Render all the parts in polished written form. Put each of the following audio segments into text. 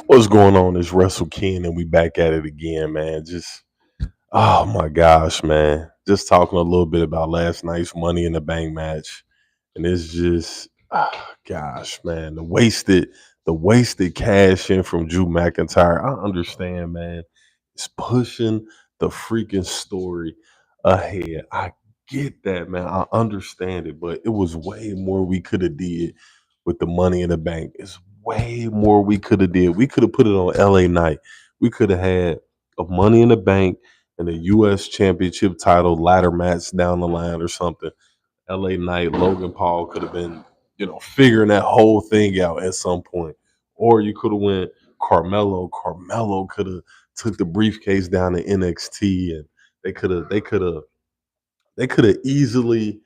What's going on? It's Russell King, and we back at it again, man. Just oh my gosh, man. Just talking a little bit about last night's Money in the Bank match, and it's just gosh, man, the wasted cash in from Drew McIntyre. I understand, man. It's pushing the freaking story ahead. I get that, man. I understand it, but it was way more we could have did with the Money in the Bank. It's way more we could have did. We could have put it on LA Night. We could have had a Money in the Bank and a U.S. Championship title ladder match down the line or something. LA Knight, Logan Paul could have been, figuring that whole thing out at some point. Or you could have went Carmelo. Carmelo could have took the briefcase down to NXT, and they could have easily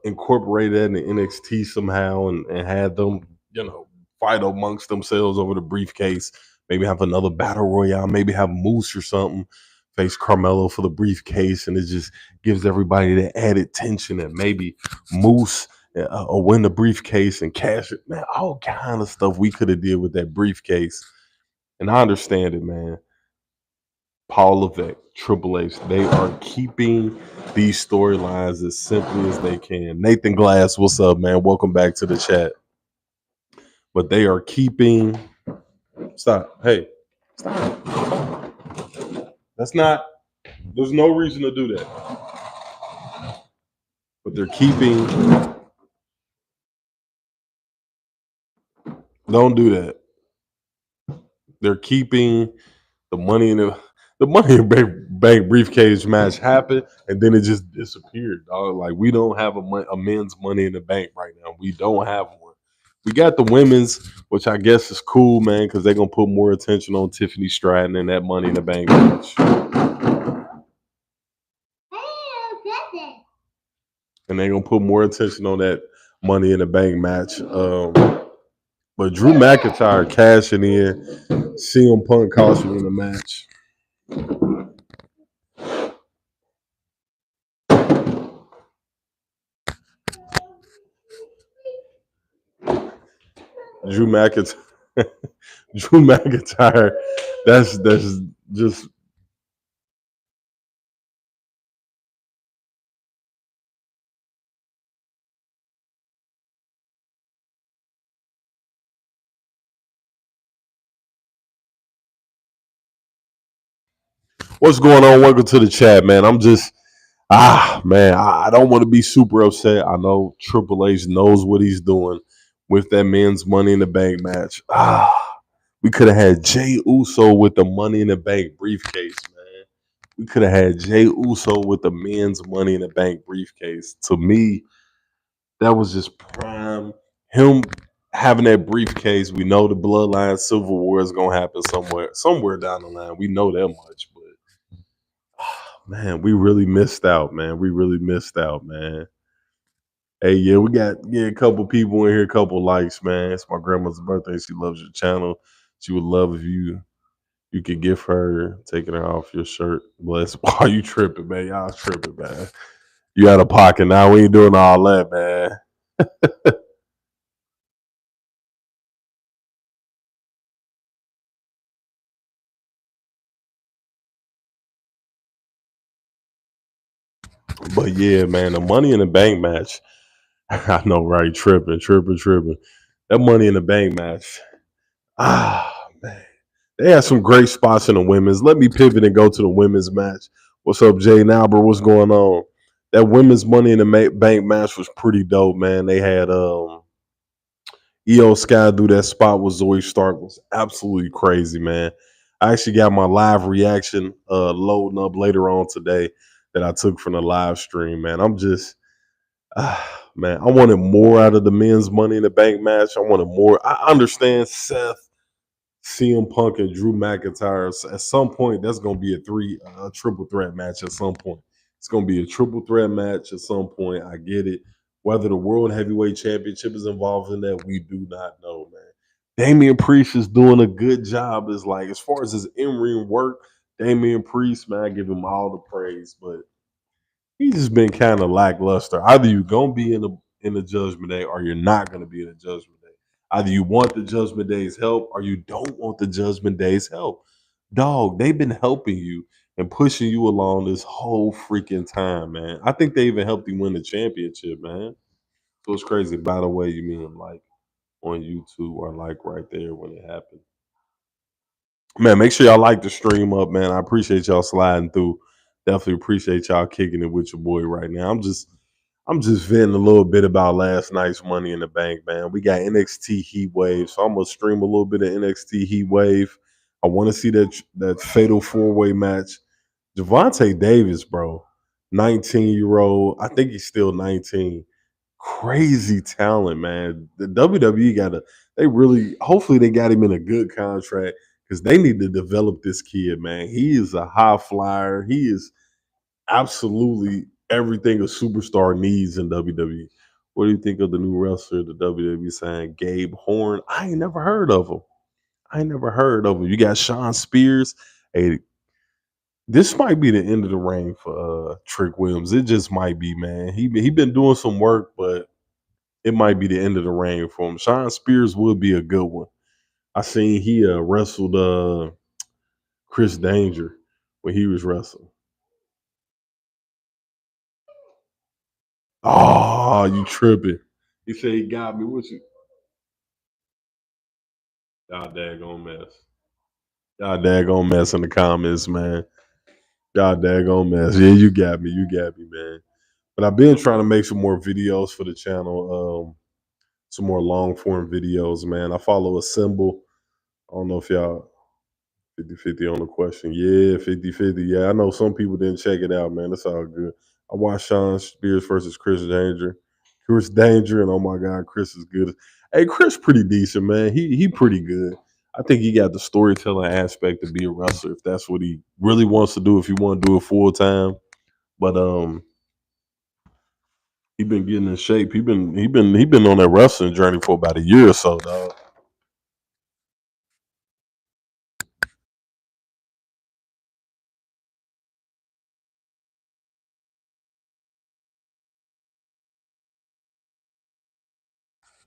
incorporated that in NXT somehow, and had them, fight amongst themselves over the briefcase. Maybe have another battle royale. Maybe have Moose or something face Carmelo for the briefcase, and it just gives everybody the added tension. And maybe Moose will win the briefcase and cash it. Man, all kind of stuff we could have did with that briefcase. And I understand it, man. Paul Levesque, Triple H, they are keeping these storylines as simply as they can. Nathan Glass, what's up, man? Welcome back to the chat. But they are keeping. Stop. Hey, stop. That's not. There's no reason to do that. But they're keeping. Don't do that. They're keeping the money in the money in bank briefcase match happened, and then it just disappeared. Dog. Like we don't have a men's Money in the Bank right now. We don't have one. We got the women's, which I guess is cool, man, because they're gonna put more attention on Tiffany Stratton in that Money in the Bank match, and they're gonna put more attention on that Money in the Bank match. But Drew McIntyre cashing in, CM Punk costing in the match. Drew McIntyre, Drew McIntyre. That's just what's going on. Welcome to the chat, man. I'm just man. I don't want to be super upset. I know Triple H knows what he's doing with that men's Money in the Bank match. We could have had Jay Uso with the Money in the Bank briefcase, man. We could have had Jay Uso with the men's Money in the Bank briefcase. To me, that was just prime. Him having that briefcase. We know the Bloodline Civil War is gonna happen somewhere down the line. We know that much, but man, we really missed out, man. We really missed out, man. Hey, yeah, we got a couple people in here, a couple likes, man. It's my grandma's birthday. She loves your channel. She would love if you could give her taking her off your shirt. Bless. Why you tripping, man? Y'all tripping, man. You out of pocket now. We ain't doing all that, man. But yeah, man, the Money in the Bank match. I know, right? Tripping. That Money in the Bank match. Man. They had some great spots in the women's. Let me pivot and go to the women's match. What's up, Jay Albert? What's going on? That women's Money in the Bank match was pretty dope, man. They had Io Sky do that spot with Zoe Stark was absolutely crazy, man. I actually got my live reaction loading up later on today that I took from the live stream, man. I'm just man, I wanted more out of the men's Money in the Bank match. I wanted more. I understand Seth, CM Punk, and Drew McIntyre. At some point, that's going to be a triple threat match. At some point, it's going to be a triple threat match. At some point, I get it. Whether the World Heavyweight Championship is involved in that, we do not know, man. Damian Priest is doing a good job. As far as his in ring work, Damian Priest, man, I give him all the praise, but he's just been kind of lackluster. Either you're gonna be in the Judgment Day or you're not gonna be in the Judgment Day. Either you want the Judgment Day's help or you don't want the Judgment Day's help. Dog, they've been helping you and pushing you along this whole freaking time, man. I think they even helped you win the championship, man. So it's crazy. By the way, you mean like on YouTube or like right there when it happened. Man, make sure y'all like the stream up, man. I appreciate y'all sliding through. Definitely appreciate y'all kicking it with your boy right now. I'm just venting a little bit about last night's Money in the Bank, man. We got NXT Heat Wave, so I'm gonna stream a little bit of NXT Heat Wave. I want to see that fatal 4-way match. Javante Davis, bro, 19-year-old. I think he's still 19. Crazy talent, man. The WWE they really, hopefully, they got him in a good contract because they need to develop this kid, man. He is a high flyer. He is absolutely everything a superstar needs in WWE. What do you think of the new wrestler the WWE signed, Gabe Horn? I ain't never heard of him. I ain't never heard of him. You got Sean Spears. Hey, this might be the end of the reign for Trick Williams. It just might be, man. He been doing some work, but it might be the end of the reign for him. Sean Spears would be a good one. I seen he wrestled Chris Danger when he was wrestling. Oh, you tripping. He said he got me. What you? Y'all daggone mess. Y'all daggone mess in the comments, man. Y'all daggone mess. Yeah, you got me. You got me, man. But I've been trying to make some more videos for the channel. Some more long form videos, man. I follow a symbol. I don't know if y'all 50-50 on the question. Yeah, 50-50. Yeah, I know some people didn't check it out, man. That's all good. I watched Sean Spears versus Chris Danger. Chris Danger, and oh my God, Chris is good. Hey, Chris pretty decent, man. He pretty good. I think he got the storytelling aspect to be a wrestler if that's what he really wants to do, if he want to do it full time. But he been getting in shape. He been on that wrestling journey for about a year or so, dog.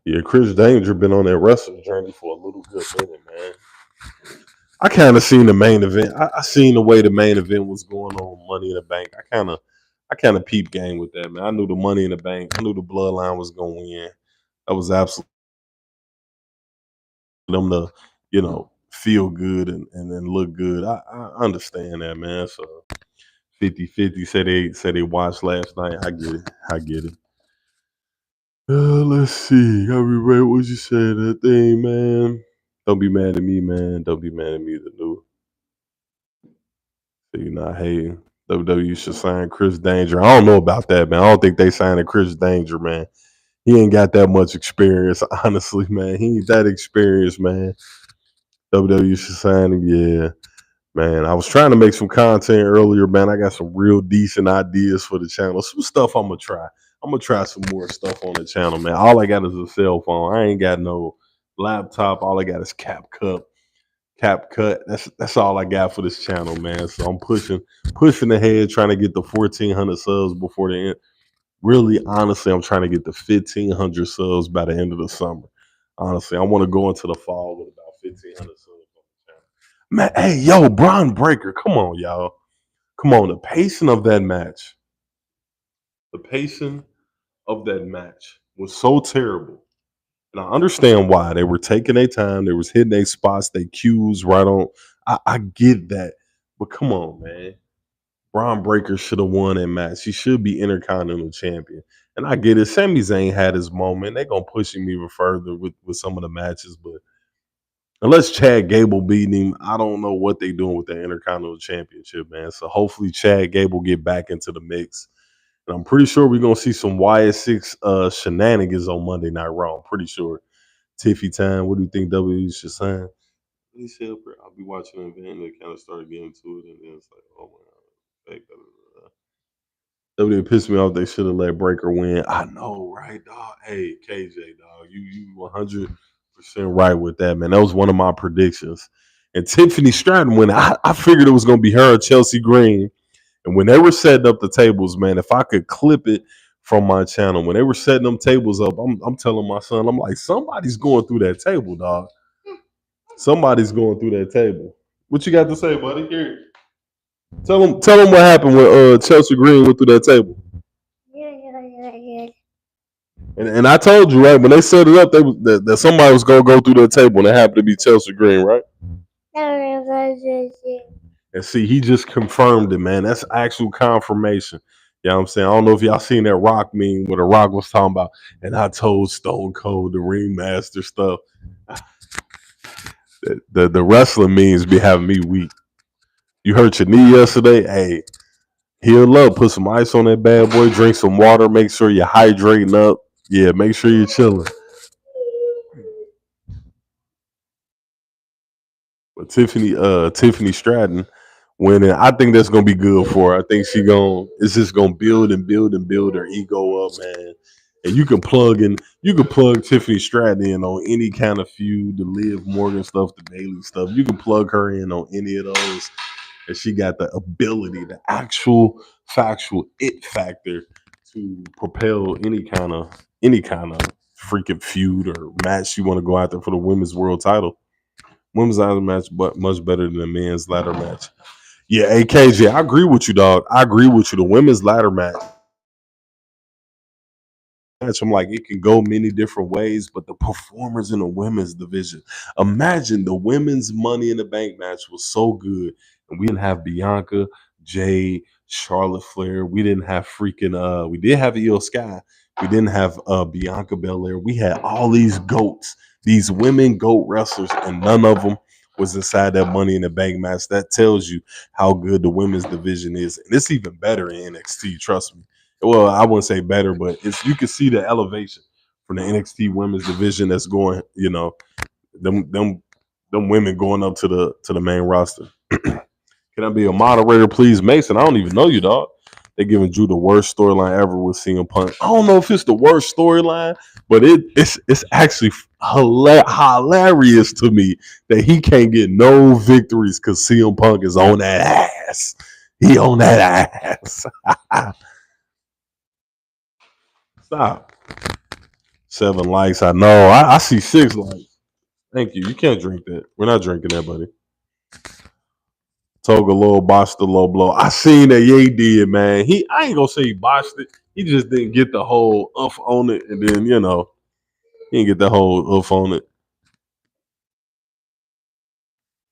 Yeah, Chris Danger been on that wrestling journey for a little good minute, man. I kind of seen the main event. I seen the way the main event was going on Money in the Bank. I kind of peep game with that, man. I knew the Money in the Bank. I knew the Bloodline was going to win. That was absolutely them to, feel good and then look good. I understand that, man. So 50-50 said they watched last night. I get it. I get it. Let's see. I'll be right what you say that thing, man. Don't be mad at me, man. Don't be mad at me. The new. So you're not hating. WWE should sign Chris Danger. I don't know about that, man. I don't think they signed a Chris Danger, man. He ain't got that much experience, honestly, man. He ain't that experienced, man. WWE should sign him, yeah. Man, I was trying to make some content earlier, man. I got some real decent ideas for the channel. Some stuff I'm gonna try. I'm gonna try some more stuff on the channel, man. All I got is a cell phone. I ain't got no laptop. All I got is CapCut. That's all I got for this channel, man. So I'm pushing ahead, trying to get the 1,400 subs before the end. Really, honestly, I'm trying to get the 1,500 subs by the end of the summer. Honestly, I want to go into the fall with about 1,500 subs on the channel. Man, hey, yo, Braun Breaker, come on, y'all. Come on, the pacing of that match. The pacing of that match was so terrible. And I understand why. They were taking their time. They was hitting their spots, their cues right on. I get that. But come on, man. Braun Breaker should have won that match. He should be Intercontinental Champion. And I get it. Sami Zayn had his moment. They're going to push him even further with some of the matches. But unless Chad Gable beating him, I don't know what they're doing with the Intercontinental Championship, man. So hopefully Chad Gable get back into the mix. And I'm pretty sure we're going to see some YS6 shenanigans on Monday Night Raw. I'm pretty sure. Tiffy time. What do you think WWE should sign? Please help her. I'll be watching an event and they kind of started getting to it. And then it's like, oh my God. WWE pissed me off. They should have let Breaker win. I know, right, dog? Hey, KJ, dog. You 100% right with that, man. That was one of my predictions. And Tiffany Stratton went. I figured it was going to be her or Chelsea Green. And when they were setting up the tables, man, if I could clip it from my channel. When they were setting them tables up, I'm telling my son, I'm like, somebody's going through that table, dog. Somebody's going through that table. What you got to say, buddy? Here, tell them what happened when Chelsea Green went through that table. And I told you, right, when they set it up, that somebody was gonna go through that table, and it happened to be Chelsea Green, right? And see, he just confirmed it, man. That's actual confirmation. You know what I'm saying? I don't know if y'all seen that Rock meme where the Rock was talking about, and I told Stone Cold the ringmaster stuff. The wrestling memes be having me weak. You hurt your knee yesterday? Hey, heal up, put some ice on that bad boy, drink some water, make sure you're hydrating up. Yeah, make sure you're chilling. But Tiffany Stratton winning, I think that's gonna be good for her. I think it's just gonna build and build and build her ego up, man. And you can plug Tiffany Stratton in on any kind of feud, the Liv Morgan stuff, the Bailey stuff. You can plug her in on any of those. And she got the ability, the actual factual it factor to propel any kind of freaking feud or match you want to go out there for the women's world title. Women's ladder match, but much better than the men's ladder match. Yeah, AKJ, I agree with you, dog. I agree with you. The women's ladder match, I'm like, it can go many different ways, but the performers in the women's division, imagine the women's Money in the Bank match was so good, and we didn't have Bianca, Jade, Charlotte Flair. We didn't have we did have Io Sky. We didn't have Bianca Belair. We had all these goats, these women goat wrestlers, and none of them was inside that Money in the Bank match. That tells you how good the women's division is, and it's even better in NXT. Trust me. Well, I wouldn't say better, but it's you can see the elevation from the NXT women's division that's going, them women going up to the main roster. Can I be a moderator, please, Mason? I don't even know you, dog. They're giving Drew the worst storyline ever with CM Punk. I don't know if it's the worst storyline, but it's actually hilarious to me that he can't get no victories because CM Punk is on that ass. He on that ass. Stop. 7 likes. I know. I see 6 likes. Thank you. You can't drink that. We're not drinking that, buddy. Toga low botched the low blow. I seen that Ye did, man. I ain't gonna say he botched it. He just didn't get the whole uff on it, and then he didn't get the whole uff on it.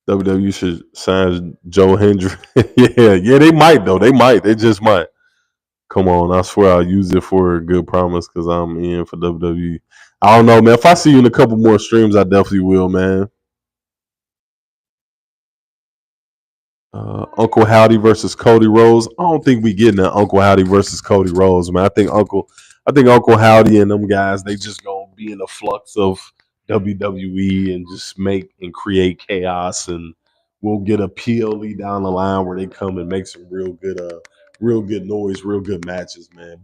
WWE should sign Joe Hendry. yeah, they might though. They might. They just might. Come on, I swear I'll use it for a good promise because I'm in for WWE. I don't know, man. If I see you in a couple more streams, I definitely will, man. Uncle Howdy versus Cody Rhodes. I don't think we getting that Uncle Howdy versus Cody Rhodes, man. I think Uncle Howdy and them guys, they just gonna be in the flux of WWE and just make and create chaos, and we'll get a PLE down the line where they come and make some real good noise, real good matches, man.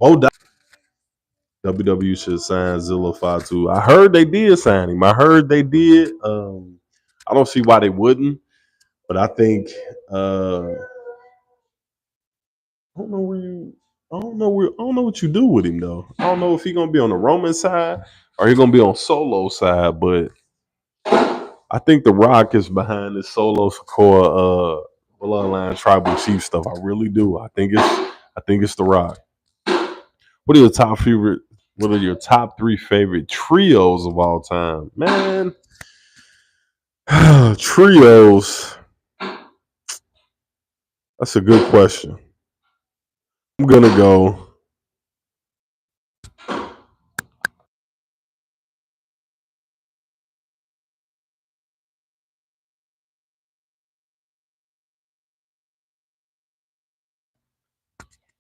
WWE should sign Zilla Fatu. I heard they did sign him. I heard they did. I don't see why they wouldn't, but I think I don't know where you. I don't know what you do with him though. I don't know if he's gonna be on the Roman side or he's gonna be on Solo side. But I think The Rock is behind this Solo Sokoa bloodline tribal chief stuff. I really do. I think it's The Rock. What are your top favorite? What are your top 3 favorite trios of all time, man? Trios. That's a good question. I'm gonna go.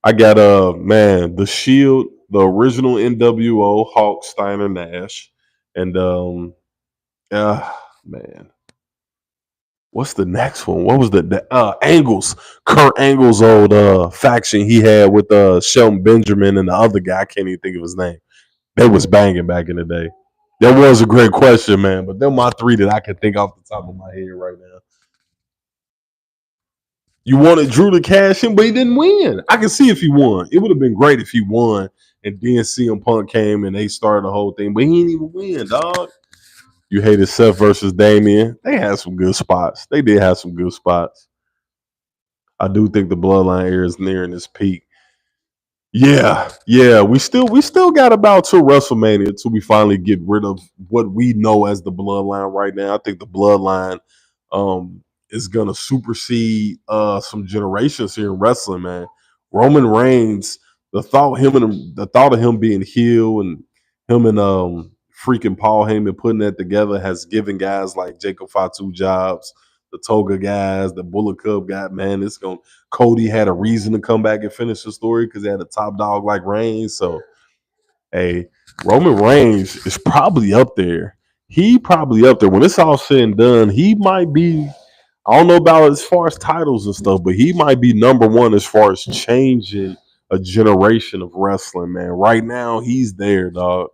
I got man, the Shield, the original NWO, Hawk, Steiner, Nash, and man, what's the next one? What was the Angles? Kurt Angle's old faction he had with Shelton Benjamin and the other guy. I can't even think of his name. They was banging back in the day. That was a great question, man. But they're my 3 that I can think off the top of my head right now. You wanted Drew to cash in, but he didn't win. I can see if he won. It would have been great if he won and then CM Punk came and they started the whole thing, but he didn't even win, dog. You hated Seth versus Damien. They had some good spots. They did have some good spots. I do think the Bloodline era is nearing its peak. Yeah, yeah. We still got about till WrestleMania till we finally get rid of what we know as the bloodline right now. I think the bloodline is gonna supersede some generations here in wrestling, man. Roman Reigns, the thought of him being heel and him and freaking Paul Heyman putting that together has given guys like Jacob Fatu jobs, the Toga guys, the Bullet Club guy, man. It's gonna Cody had a reason to come back and finish the story because they had a top dog like Reigns. So, hey, Roman Reigns is probably up there. He probably up there. When it's all said and done, he might be. I don't know about as far as titles and stuff, but he might be number one as far as changing a generation of wrestling, man. Right now, he's there, dog.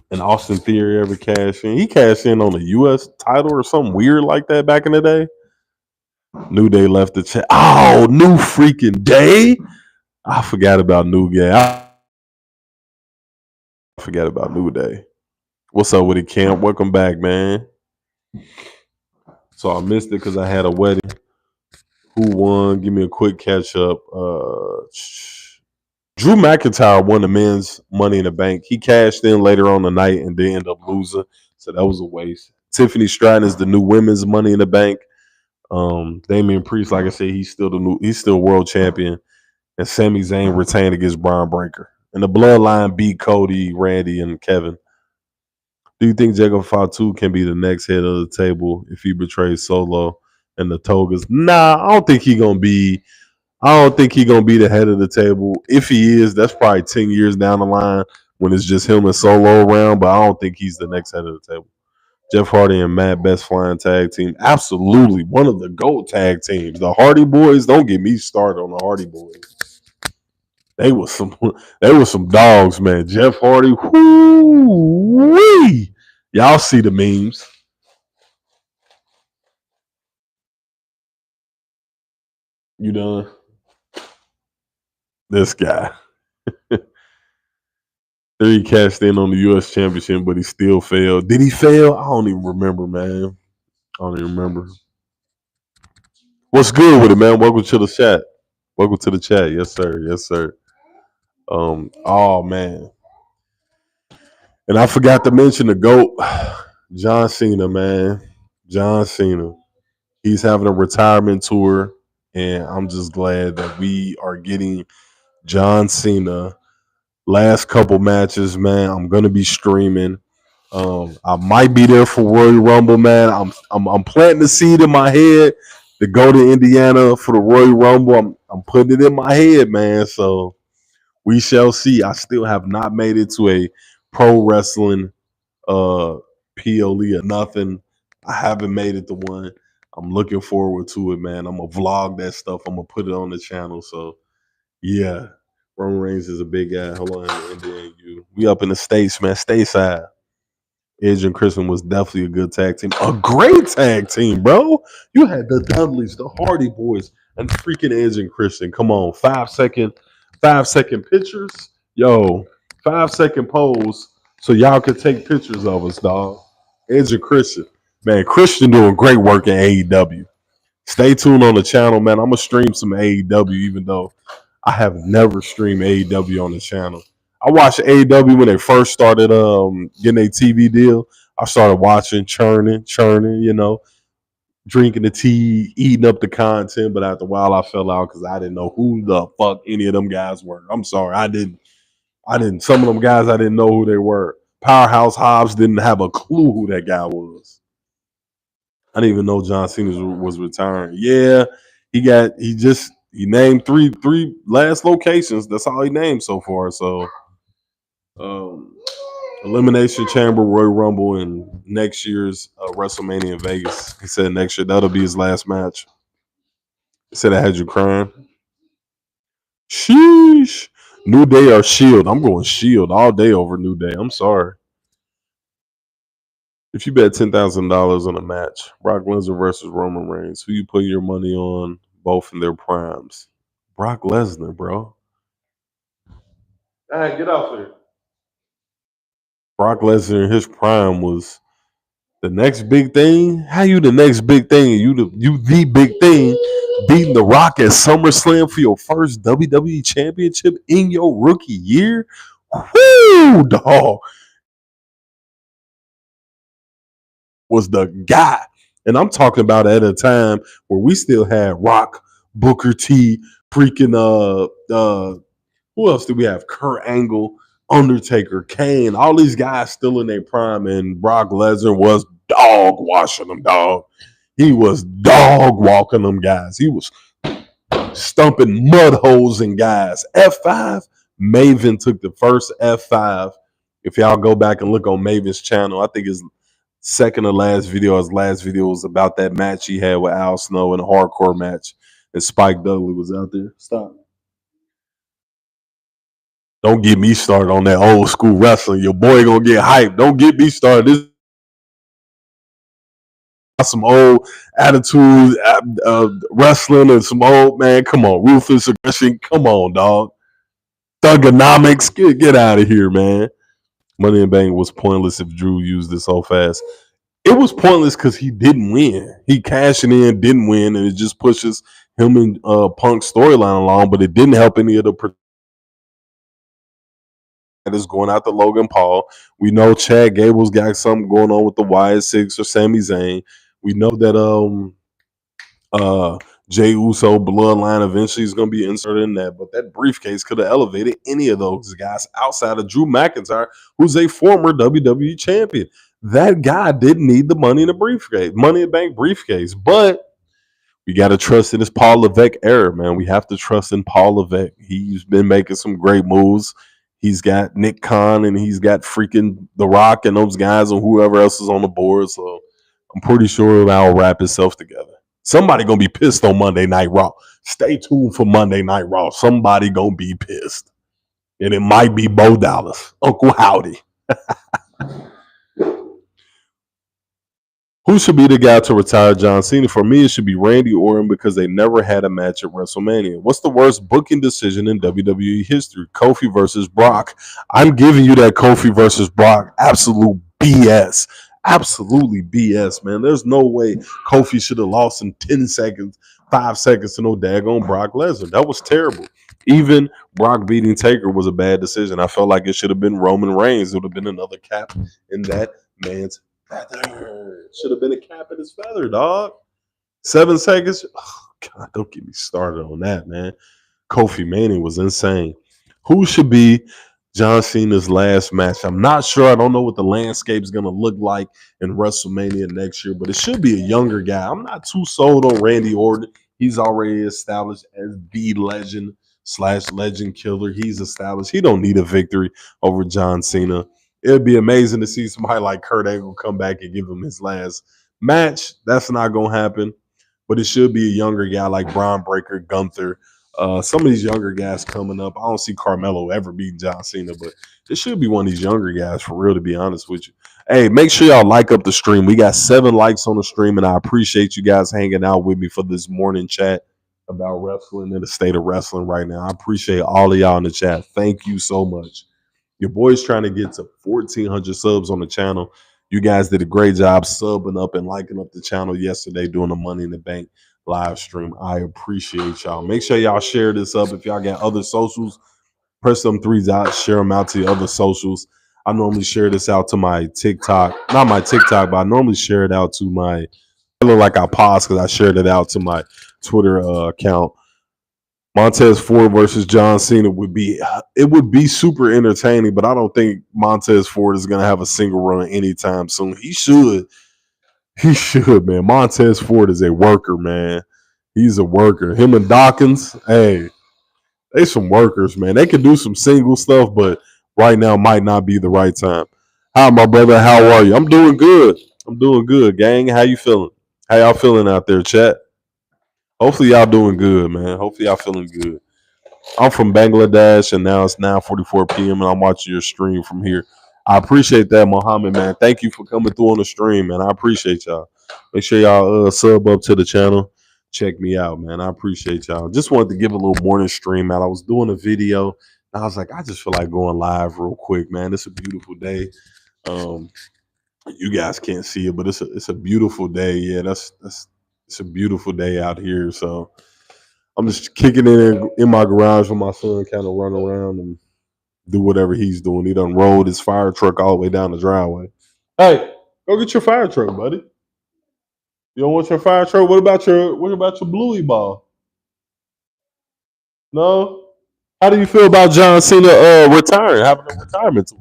And Austin Theory ever cashed in? He cashed in on a U.S. title or something weird like that back in the day. New Day left the chat. Oh, New freaking Day. I forgot about New Day. I forgot about New Day. What's up with it, Camp? Welcome back, man. So I missed it because I had a wedding. Who won? Give me a quick catch up. Drew McIntyre won the men's Money in the Bank. He cashed in later on the night and then ended up losing. So that was a waste. Tiffany Stratton is the new women's Money in the Bank. Damian Priest, like I said, he's still world champion. And Sami Zayn retained against Braun Breaker. And the Bloodline beat Cody, Randy, and Kevin. Do you think Jacob Fatu can be the next head of the table if he betrays Solo and the Togas? Nah, I don't think he gonna be. I don't think he gonna be the head of the table. If he is, that's probably 10 years down the line when it's just him and Solo around. But I don't think he's the next head of the table. Jeff Hardy and Matt, best flying tag team. Absolutely, one of the GOAT tag teams. The Hardy Boys. Don't get me started on the Hardy Boys. They was some dogs, man. Jeff Hardy, whoo-wee. Y'all see the memes. You done? This guy. He cashed in on the US championship, but he still failed. Did he fail? I don't even remember, man. I don't even remember. What's good with it, man? Welcome to the chat. Welcome to the chat. Yes, sir. Yes, sir. Oh man. And I forgot to mention the GOAT, John Cena, man. John Cena. He's having a retirement tour, and I'm just glad that we are getting John Cena. Last couple matches, man. I'm gonna be streaming. I might be there for Royal Rumble, man. I'm planting the seed in my head to go to Indiana for the Royal Rumble. I'm putting it in my head, man. So we shall see. I still have not made it to a pro wrestling PLE or nothing. I haven't made it to one. I'm looking forward to it, man. I'm gonna vlog that stuff. I'm gonna put it on the channel. So yeah, Roman Reigns is a big guy. Hold on, and then we up in the States, man. Stateside. Edge and Christian was definitely a good tag team. A great tag team, bro. You had the Dudleys, the Hardy Boys, and freaking Edge and Christian. Come on, 5 second pictures. Yo, 5 second pose so y'all could take pictures of us, dog. Edge and Christian. Man, Christian doing great work in AEW. Stay tuned on the channel, man. I'm gonna stream some AEW, even though I have never streamed AEW on the channel. I watched AEW when they first started getting a TV deal. I started watching, churning, drinking the tea, eating up the content. But after a while, I fell out because I didn't know who the fuck any of them guys were. I'm sorry, I didn't. Some of them guys I didn't know who they were. Powerhouse Hobbs didn't have a clue who that guy was. I didn't even know John Cena was retiring. Yeah, he named three last locations. That's all he named so far. So um, Elimination Chamber, Royal Rumble, and next year's WrestleMania in Vegas. He said next year that'll be his last match. He said I had you crying. Sheesh. New Day or Shield? I'm going Shield all day over New Day. I'm sorry. If you bet $10,000 on a match, Brock Lesnar versus Roman Reigns, who you put your money on both in their primes? Brock Lesnar, bro. Hey, get out there. Brock Lesnar in his prime was the next big thing. How you the next big thing? You the big thing, beating The Rock at SummerSlam for your first WWE Championship in your rookie year. Whoo, dog, was the guy. And I'm talking about at a time where we still had Rock, Booker T, freaking who else do we have? Kurt Angle, Undertaker, Kane, all these guys still in their prime, and Brock Lesnar was dog washing them, dog. He was dog walking them guys. He was stumping mud holes in guys. F5, Maven took the first F5. If y'all go back and look on Maven's channel, I think his second to last video, his last video was about that match he had with Al Snow in a hardcore match. And Spike Dudley was out there. Stop. Don't get me started on that old school wrestling. Your boy gonna get hyped. Don't get me started. This is some old attitude wrestling and some old man. Come on, ruthless aggression. Come on, dog. Thugonomics. Get out of here, man. Money in Bank was pointless if Drew used this so fast. It was pointless because he didn't win. He cashing in, didn't win, and it just pushes him and Punk's storyline along. But it didn't help any of the that is going out to Logan Paul. We know Chad Gable's got something going on with the Wyatt 6 or Sami Zayn. We know that Jey Uso bloodline eventually is going to be inserted in that. But that briefcase could have elevated any of those guys outside of Drew McIntyre, who's a former WWE champion. That guy didn't need the money in the briefcase, money in the bank briefcase. But we got to trust in this Paul Levesque era, man. We have to trust in Paul Levesque. He's been making some great moves. He's got Nick Khan and he's got freaking The Rock and those guys and whoever else is on the board. So I'm pretty sure I'll wrap itself together. Somebody gonna be pissed on Monday Night Raw. Stay tuned for Monday Night Raw. Somebody gonna be pissed, and it might be Bo Dallas, Uncle Howdy. Who should be the guy to retire John Cena? For me, it should be Randy Orton because they never had a match at WrestleMania. What's the worst booking decision in WWE history? Kofi versus Brock. I'm giving you that Kofi versus Brock. Absolute BS. Absolutely BS, man. There's no way Kofi should have lost in 10 seconds, 5 seconds to no daggone Brock Lesnar. That was terrible. Even Brock beating Taker was a bad decision. I felt like it should have been Roman Reigns. It would have been another cap in that man's feather. Should have been a cap in his feather, dog. 7 seconds. Oh, God, don't get me started on that, man. Kofi Manning was insane. Who should be John Cena's last match? I'm not sure. I don't know what the landscape is going to look like in WrestleMania next year, but it should be a younger guy. I'm not too sold on Randy Orton. He's already established as the legend / legend killer. He's established. He don't need a victory over John Cena. It'd be amazing to see somebody like Kurt Angle come back and give him his last match. That's not going to happen. But it should be a younger guy like Braun Breaker, Gunther. Some of these younger guys coming up. I don't see Carmelo ever beating John Cena, but it should be one of these younger guys for real, to be honest with you. Hey, make sure y'all like up the stream. We got 7 likes on the stream, and I appreciate you guys hanging out with me for this morning chat about wrestling and the state of wrestling right now. I appreciate all of y'all in the chat. Thank you so much. Your boy's trying to get to 1,400 subs on the channel. You guys did a great job subbing up and liking up the channel yesterday doing the Money in the Bank live stream. I appreciate y'all. Make sure y'all share this up. If y'all got other socials, press them 3 dots, share them out to your other socials. I normally share this out to my TikTok, not my TikTok, but I normally share it out to my, I look like I paused because I shared it out to my Twitter account. Montez Ford versus John Cena would be super entertaining, but I don't think Montez Ford is going to have a single run anytime soon. He should, man. Montez Ford is a worker, man. He's a worker. Him and Dawkins, hey, they some workers, man. They can do some single stuff, but right now might not be the right time. Hi, my brother. How are you? I'm doing good. I'm doing good, gang. How you feeling? How y'all feeling out there, chat? Hopefully y'all doing good, man. Hopefully y'all feeling good. I'm from Bangladesh, and now it's 9:44 p.m. and I'm watching your stream from here. I appreciate that, Mohammed, man. Thank you for coming through on the stream, man. I appreciate y'all. Make sure y'all sub up to the channel. Check me out, man. I appreciate y'all. Just wanted to give a little morning stream out. I was doing a video. And I was like, I just feel like going live real quick, man. It's a beautiful day. Um, you guys can't see it, but it's a beautiful day. Yeah, that's it's a beautiful day out here. So I'm just kicking it in my garage with my son, kind of run around and do whatever he's doing. He done rolled his fire truck all the way down the driveway. Hey, go get your fire truck, buddy. You don't want your fire truck? What about your bluey ball? No? How do you feel about John Cena retiring, having a retirement tour?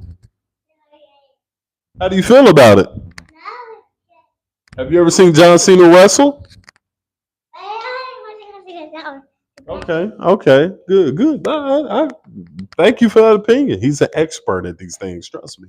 How do you feel about it? Have you ever seen John Cena wrestle? Okay, okay, good, good. I thank you for that opinion. He's an expert at these things. Trust me.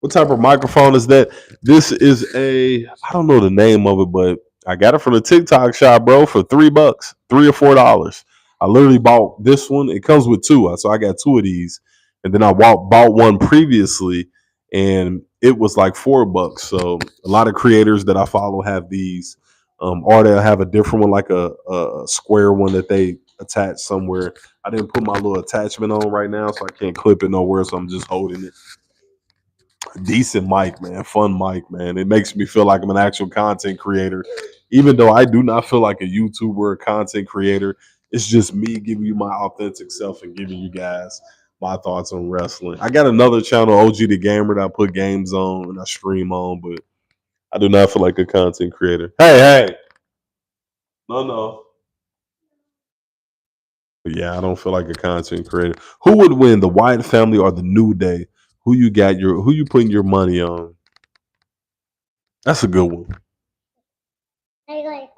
What type of microphone is that? This is I don't know the name of it, but I got it from the TikTok shop, bro, for $3, $3 or $4. I literally bought this one. It comes with two, so I got two of these, and then I bought one previously, and it was like $4. So a lot of creators that I follow have these, or they'll have a different one, like a square one that they attach somewhere. I didn't put my little attachment on right now, so I can't clip it nowhere. So I'm just holding it. Decent mic, man. Fun mic, man. It makes me feel like I'm an actual content creator, even though I do not feel like a YouTuber or content creator. It's just me giving you my authentic self and giving you guys my thoughts on wrestling. I got another channel, OG the Gamer, that I put games on and I stream on, but I do not feel like a content creator. Hey, hey, no, no. But yeah, I don't feel like a content creator. Who would win, the Wyatt family or the New Day? Who you putting your money on? That's a good one.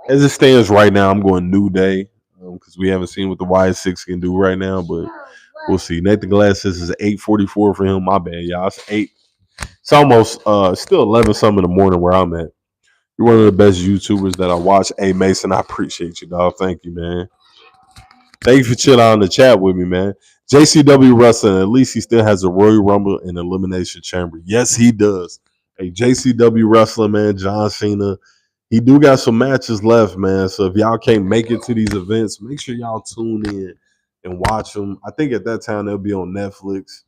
As it stands right now, I'm going New Day because we haven't seen what the Y6 can do right now, but we'll see. Nathan Glass says it's 8:44 for him. My bad, y'all. It's 8. It's almost still 11 something in the morning where I'm at. You're one of the best YouTubers that I watch. Hey Mason, I appreciate you, dog. Thank you, man. Thank you for chilling out in the chat with me, man. JCW Wrestling, at least he still has a Royal Rumble and Elimination Chamber. Yes, he does. Hey, JCW Wrestling, man, John Cena. He do got some matches left, man. So if y'all can't make it to these events, make sure y'all tune in and watch them. I think at that time they'll be on Netflix.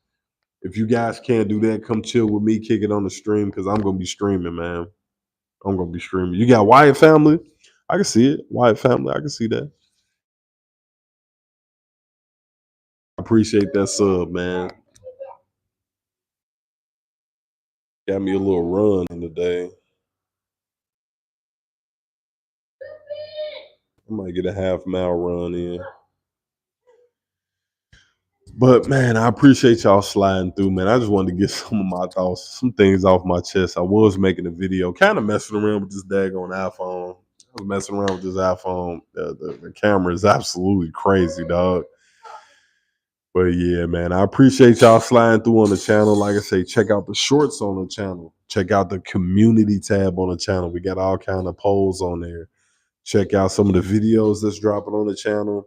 If you guys can't do that, come chill with me, kick it on the stream, because I'm gonna be streaming, man. I'm gonna be streaming. You got Wyatt family? I can see it. Wyatt family, I can see that. I appreciate that sub, man. Got me a little run in the day. I might get a half-mile run in. But man, I appreciate y'all sliding through, man. I just wanted to get some of my thoughts, some things off my chest. I was making a video, kind of messing around with this daggone iPhone. I was messing around with this iPhone. The camera is absolutely crazy, dog. But yeah, man, I appreciate y'all sliding through on the channel. Like I say, check out the shorts on the channel. Check out the community tab on the channel. We got all kind of polls on there. Check out some of the videos that's dropping on the channel.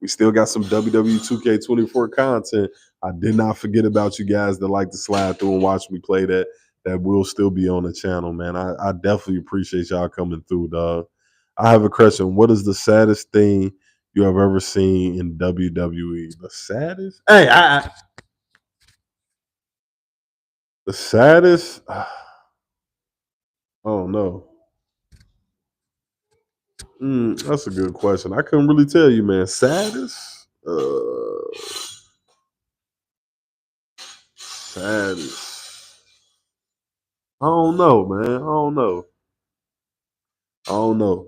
We still got some WWE 2K24 content. I did not forget about you guys that like to slide through and watch me play that. That will still be on the channel, man. I definitely appreciate y'all coming through, dog. I have a question. What is the saddest thing you have ever seen in WWE? The saddest? Hey, the saddest? Oh no. That's a good question. I couldn't really tell you, man. Saddest? Saddest. I don't know, man. I don't know. I don't know.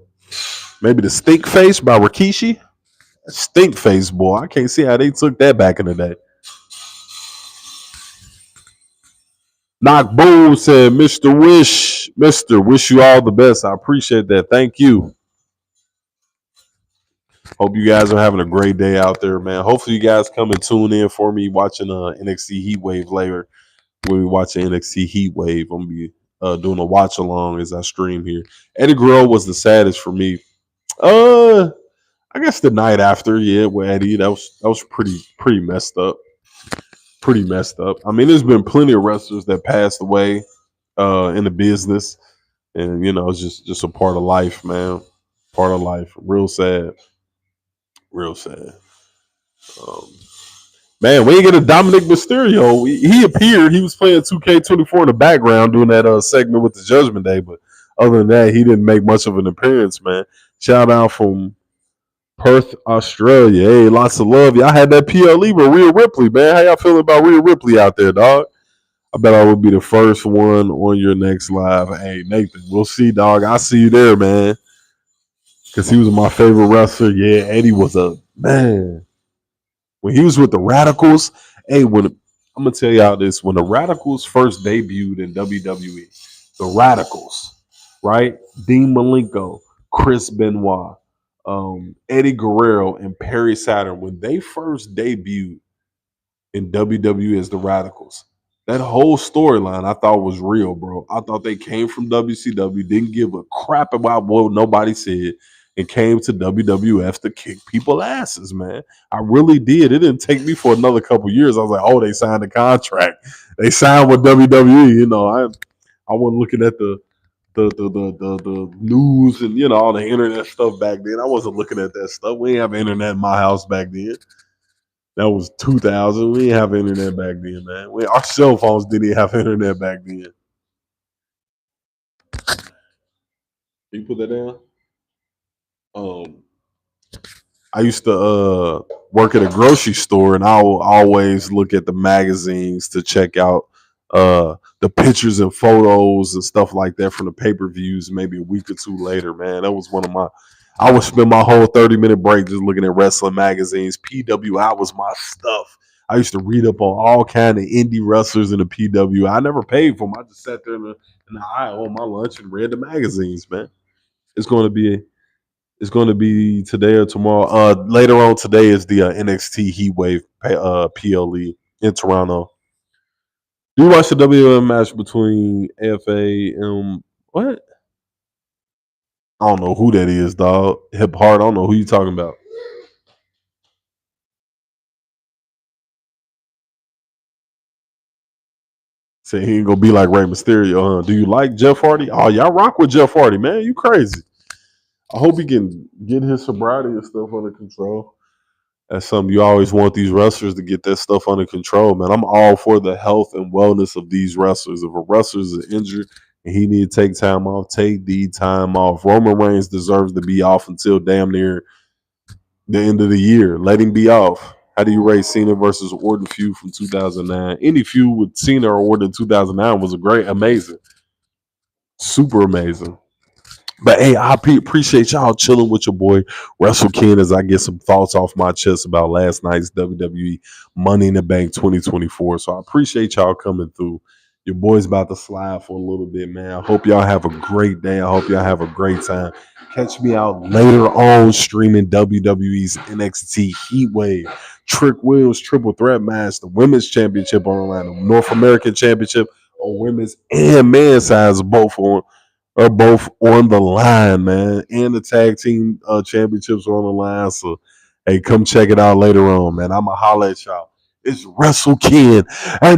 Maybe the Stink Face by Rikishi? Stink Face, boy. I can't see how they took that back in the day. Knock Bull said, Mr. Wish, Mr. Wish you all the best. I appreciate that. Thank you. Hope you guys are having a great day out there, man. Hopefully you guys come and tune in for me watching NXT Heat Wave later. When we watch NXT Heat Wave, I'm gonna be doing a watch along as I stream here. Eddie Guerrero was the saddest for me. I guess the night after, yeah, with Eddie, that was pretty messed up. Pretty messed up. I mean, there's been plenty of wrestlers that passed away in the business, and it's just a part of life, man. Part of life. Real sad. Real sad. Um, Man, we ain't get a Dominic Mysterio. He appeared. He was playing 2K24 in the background doing that segment with the Judgment Day. But other than that, he didn't make much of an appearance, man. Shout out from Perth, Australia. Hey, lots of love. Y'all had that PLE with Rhea Ripley, man. How y'all feeling about Rhea Ripley out there, dog? I bet I would be the first one on your next live. Hey, Nathan, we'll see, dog. I see you there, man. Because he was my favorite wrestler. Yeah, Eddie was a man. When he was with the Radicals, hey, when I'm gonna tell y'all this, when the Radicals first debuted in WWE, the Radicals, right? Dean Malenko, Chris Benoit, Eddie Guerrero, and Perry Saturn, when they first debuted in WWE as the Radicals, that whole storyline I thought was real, bro. I thought they came from WCW, didn't give a crap about what nobody said, and came to WWF to kick people asses, man. I really did. It didn't take me for another couple years. I was like, oh, they signed a contract. They signed with WWE. You know, I wasn't looking at the news and all the internet stuff back then. I wasn't looking at that stuff. We didn't have internet in my house back then. That was 2000. We didn't have internet back then, man. Our cell phones didn't even have internet back then. Can you put that down? Um, I used to work at a grocery store, and I will always look at the magazines to check out the pictures and photos and stuff like that from the pay per views. Maybe a week or two later, man, that was one of my. I would spend my whole 30-minute break just looking at wrestling magazines. PWI was my stuff. I used to read up on all kind of indie wrestlers in the PWI. I never paid for them. I just sat there in the aisle on my lunch and read the magazines, man. It's going to be it's going to be today or tomorrow. Later on today is the NXT Heatwave PLE in Toronto. Do you watch the WM match between AFA and what? I don't know who that is, dog. Hip Hard. I don't know who you talking about. Say he ain't gonna be like Rey Mysterio, huh? Do you like Jeff Hardy? Oh, y'all rock with Jeff Hardy, man. You crazy. I hope he can get his sobriety and stuff under control. That's something you always want these wrestlers to get that stuff under control, man. I'm all for the health and wellness of these wrestlers. If a wrestler is injured and he need to take time off, take the time off. Roman Reigns deserves to be off until damn near the end of the year. Let him be off. How do you rate Cena versus Orton feud from 2009? Any feud with Cena or Orton in 2009 was a great, amazing, super amazing. But hey, I appreciate y'all chilling with your boy Russell Ken as I get some thoughts off my chest about last night's WWE Money in the Bank 2024. So I appreciate y'all coming through. Your boy's about to slide for a little bit, man. I hope y'all have a great day. I hope y'all have a great time. Catch me out later on streaming WWE's NXT Heatwave, Trick Williams Triple Threat match, the Women's Championship on the line, the North American Championship on women's and men's sides, both are both on the line, man. And the tag team championships are on the line. So, hey, come check it out later on, man. I'ma holler at y'all. It's Wrestle Ken. And